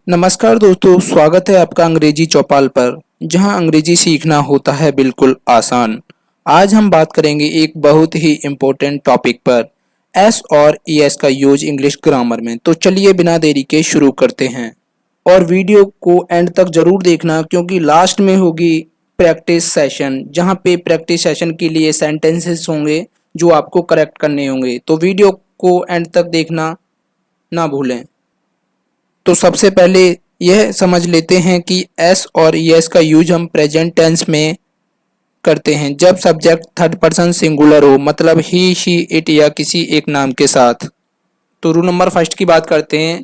नमस्कार दोस्तों, स्वागत है आपका अंग्रेजी चौपाल पर, जहां अंग्रेजी सीखना होता है बिल्कुल आसान। आज हम बात करेंगे एक बहुत ही इम्पोर्टेंट टॉपिक पर, एस और ईएस का यूज इंग्लिश ग्रामर में। तो चलिए बिना देरी के शुरू करते हैं और वीडियो को एंड तक जरूर देखना, क्योंकि लास्ट में होगी प्रैक्टिस सेशन, जहां पे प्रैक्टिस सेशन के लिए सेंटेंसेस होंगे जो आपको करेक्ट करने होंगे। तो वीडियो को एंड तक देखना ना भूलें। तो सबसे पहले यह समझ लेते हैं कि एस और यस का यूज हम प्रेजेंट टेंस में करते हैं जब सब्जेक्ट थर्ड पर्सन सिंगुलर हो, मतलब ही, शी, इट या किसी एक नाम के साथ। तो रूल नंबर फर्स्ट की बात करते हैं।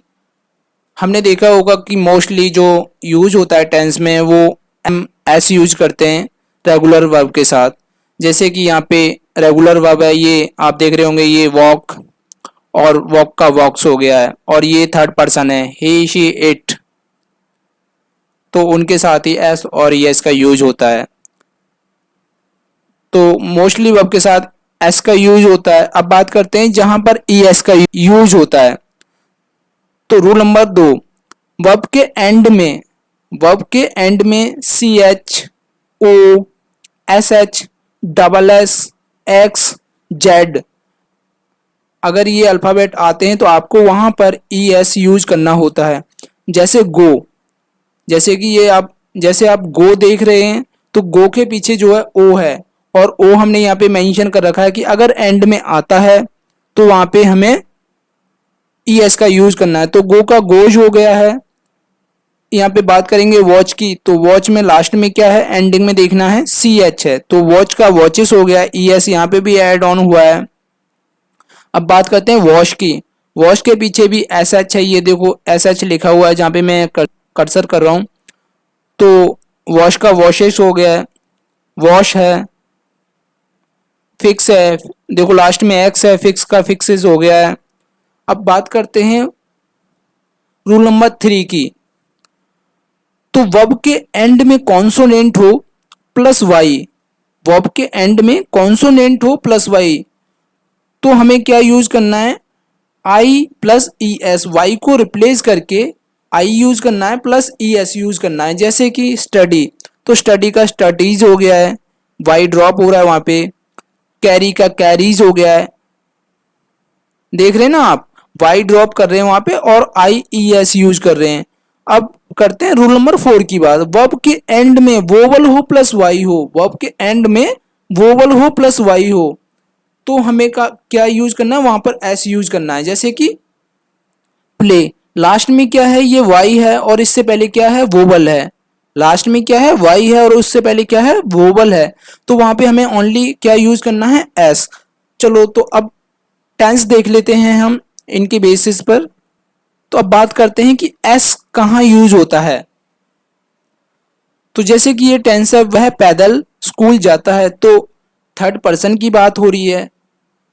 हमने देखा होगा कि मोस्टली जो यूज होता है टेंस में वो एम एस यूज करते हैं रेगुलर वर्ब के साथ। जैसे कि यहाँ पे रेगुलर वर्ब है, ये आप देख रहे होंगे, ये वॉक और वॉक का वॉक्स हो गया है, और ये थर्ड पर्सन है, ही, शी, इट। तो उनके साथ ही एस और यस का यूज होता है। तो मोस्टली वर्ब के साथ एस का यूज होता है। अब बात करते हैं जहां पर ई एस का यूज होता है। तो रूल नंबर 2, वर्ब के एंड में C H, O, S H, double S, X, Z, अगर ये अल्फाबेट आते हैं तो आपको वहां पर ई एस यूज करना होता है। जैसे गो, जैसे कि ये जैसे आप गो देख रहे हैं, तो गो के पीछे जो है ओ है, और ओ हमने यहाँ पे मेंशन कर रखा है कि अगर एंड में आता है तो वहां पे हमें ई एस का यूज करना है। तो गो का गोज हो गया है। यहाँ पे बात करेंगे वॉच की, तो वॉच में लास्ट में क्या है, एंडिंग में देखना है सी एच है, तो वॉच का वॉचेस हो गया। ई एस यहाँ पे भी ऐड ऑन हुआ है। अब बात करते हैं वॉश की। वॉश के पीछे भी एस एच है, ये देखो एस एच लिखा हुआ है जहाँ पे मैं कर्सर कर रहा हूँ। तो वॉश का वॉशेस हो गया है, वॉश है, फिक्स है, देखो लास्ट में एक्स है, फिक्स का फिक्सेस हो गया है। अब बात करते हैं रूल नंबर 3 की। तो वर्ब के एंड में कॉन्सोनेंट हो प्लस वाई, वर्ब के एंड में कॉन्सोनेंट हो प्लस वाई, तो हमें क्या यूज करना है, आई प्लस ई एस, वाई को रिप्लेस करके आई यूज करना है प्लस ई एस यूज करना है। जैसे कि स्टडी, तो स्टडी का स्टडीज हो गया है, वाई ड्रॉप हो रहा है वहां पे। कैरी का कैरीज हो गया है, देख रहे हैं ना आप, वाई ड्रॉप कर रहे हैं वहां पे और आई ई एस यूज कर रहे हैं। अब करते हैं रूल नंबर 4 की बात। वर्ब के एंड में वोवल हो प्लस वाई हो, वर्ब के एंड में वोवल हो प्लस वाई हो, तो हमें क्या यूज करना है, वहां पर एस यूज करना है। जैसे कि प्ले, लास्ट में क्या है, ये वाई है और इससे पहले क्या है, वोवल है। लास्ट में क्या है, वाई है और उससे पहले क्या है, वोवल है। तो वहां पे हमें ओनली क्या यूज करना है, एस। चलो तो अब टेंस देख लेते हैं हम इनके बेसिस पर। तो अब बात करते हैं कि एस कहाँ यूज होता है। तो जैसे कि ये टेंस है, वह पैदल स्कूल जाता है, तो थर्ड पर्सन की बात हो रही है।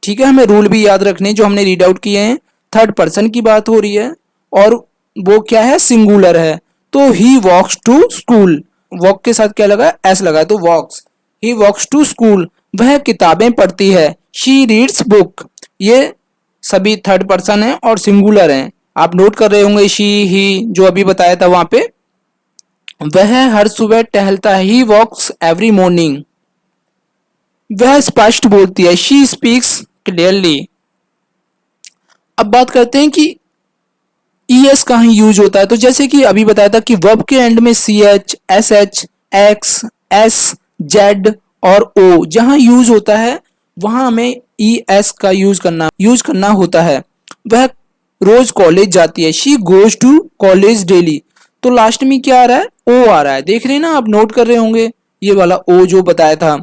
ठीक है, हमें रूल भी याद रखने जो हमने रीड आउट किए हैं। थर्ड पर्सन की बात हो रही है और वो क्या है, सिंगुलर है। तो ही वॉक्स टू स्कूल, वॉक के साथ क्या लगा, एस लगा, तो वॉक्स, ही वॉक्स टू स्कूल, वह किताबें पढ़ती है। शी रीड्स बुक, ये सभी थर्ड पर्सन है और सिंगुलर हैं। आप नोट कर रहे होंगे शी, ही जो अभी बताया था वहां पे। वह हर सुबह टहलता है, ही वॉक्स एवरी मॉर्निंग। वह स्पष्ट बोलती है, शी स्पीक्स क्लियरली। अब बात करते हैं कि ई एस कहाँ यूज होता है। तो जैसे कि अभी बताया था कि वर्ब के एंड में C H, S H, X, S, Z और ओ जहां यूज होता है, वहां हमें ई एस का यूज करना होता है। वह रोज कॉलेज जाती है, she goes to college daily. तो लास्ट में क्या आ रहा है, ओ आ रहा है, देख रहे हैं ना आप, नोट कर रहे होंगे ये वाला ओ जो बताया था।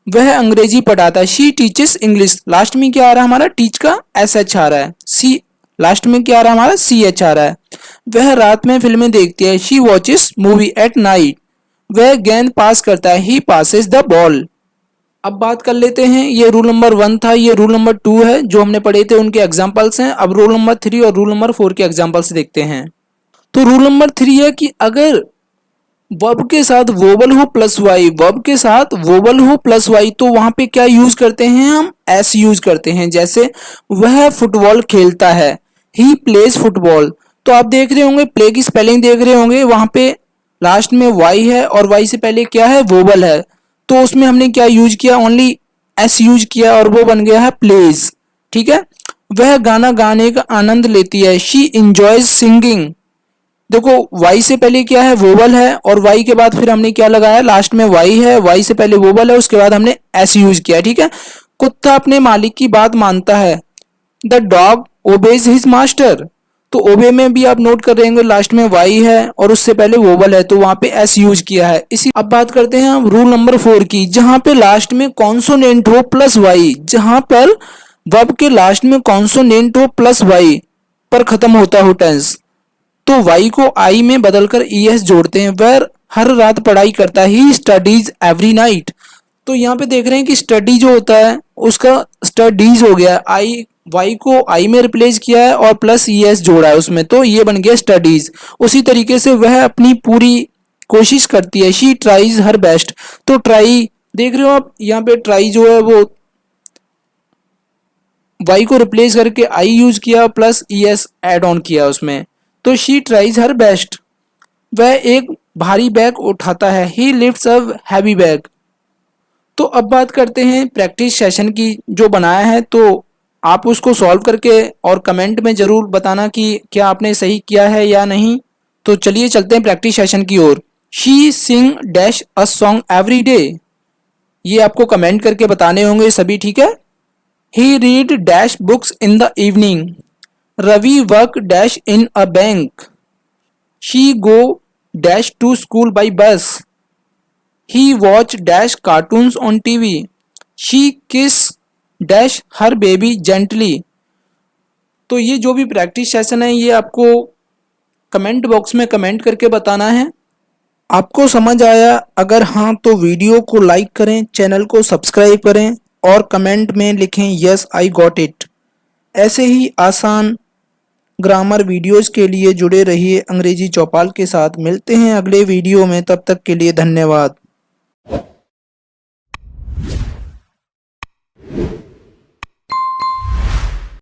वह अंग्रेजी पढ़ाता है, शी टीचेस इंग्लिश। लास्ट में क्या आ रहा है हमारा, टीच का एस एच आ रहा है, सी लास्ट में क्या आ रहा है हमारा, सी एच आ रहा है। वह रात में फिल्में देखती है, she watches movie at night. वह गेंद पास करता है, ही पासेस द बॉल। अब बात कर लेते हैं, ये रूल नंबर 1 था, ये रूल नंबर 2 है जो हमने पढ़े थे, उनके एग्जाम्पल्स हैं। अब रूल नंबर 3 और रूल नंबर 4 के एग्जाम्पल्स देखते हैं। तो रूल नंबर 3 है कि अगर वर्ब के साथ वोवल हो प्लस वाई, वर्ब के साथ वोवल हो प्लस वाई, तो वहां पे क्या यूज करते हैं, हम एस यूज करते हैं। जैसे वह फुटबॉल खेलता है, ही प्लेज फुटबॉल, तो आप देख रहे होंगे, प्ले की स्पेलिंग देख रहे होंगे, वहां पे लास्ट में वाई है और वाई से पहले क्या है, वोबल है। तो उसमें हमने क्या यूज किया, ओनली एस यूज किया और वो बन गया है प्लेज। ठीक है, वह गाना गाने का आनंद लेती है, शी इंजॉयज सिंगिंग। देखो वाई से पहले क्या है, वोवल है, और वाई के बाद फिर हमने क्या लगाया, लास्ट में वाई है, वाई से पहले वोवल है, उसके बाद हमने एस यूज किया। ठीक है, कुत्ता अपने मालिक की बात मानता है, the dog obeys his master. तो ओबे में भी आप नोट कर रहे होंगे, लास्ट में वाई है और उससे पहले वोवल है, तो वहां पे एस यूज किया है। इसी अब बात करते हैं हम रूल नंबर 4 की, जहां पे लास्ट में कॉन्सोनेंट हो प्लस वाई, जहां पर वर्ब के लास्ट में कॉन्सोनेंट हो प्लस वाई पर खत्म होता हो टेंस, तो वाई को आई में बदलकर ई एस जोड़ते हैं। वह हर रात पढ़ाई करता है, ही स्टडीज एवरी नाइट। तो यहाँ पे देख रहे हैं कि स्टडी जो होता है उसका स्टडीज हो गया, आई वाई को आई में रिप्लेस किया है और प्लस ई एस जोड़ा है उसमें, तो ये बन गया स्टडीज। उसी तरीके से वह अपनी पूरी कोशिश करती है, शी ट्राइज हर बेस्ट। तो ट्राई देख रहे हो आप, यहाँ पे ट्राई जो है वो वाई को रिप्लेस करके आई यूज किया plus E S add on किया उसमें। तो शी ट्राइज हर बेस्ट, वह एक भारी बैग उठाता है, ही लिफ्ट्स अ हैवी बैग। तो अब बात करते हैं प्रैक्टिस सेशन की जो बनाया है, तो आप उसको सॉल्व करके और कमेंट में ज़रूर बताना कि क्या आपने सही किया है या नहीं। तो चलिए चलते हैं प्रैक्टिस सेशन की ओर। She sing dash a song every day, ये आपको कमेंट करके बताने होंगे सभी। ठीक है, he read dash books in the evening, Ravi work dash in a bank, she go dash to school by bus, he watch dash cartoons on TV, she kiss dash her baby gently। तो ये जो भी practice session है ये आपको comment box में comment करके बताना है। आपको समझ आया? अगर हाँ तो वीडियो को लाइक करें, चैनल को सब्सक्राइब करें और कमेंट में लिखें यस आई गॉट इट। ऐसे ही आसान ग्रामर वीडियोस के लिए जुड़े रहिए अंग्रेजी चौपाल के साथ। मिलते हैं अगले वीडियो में, तब तक के लिए धन्यवाद।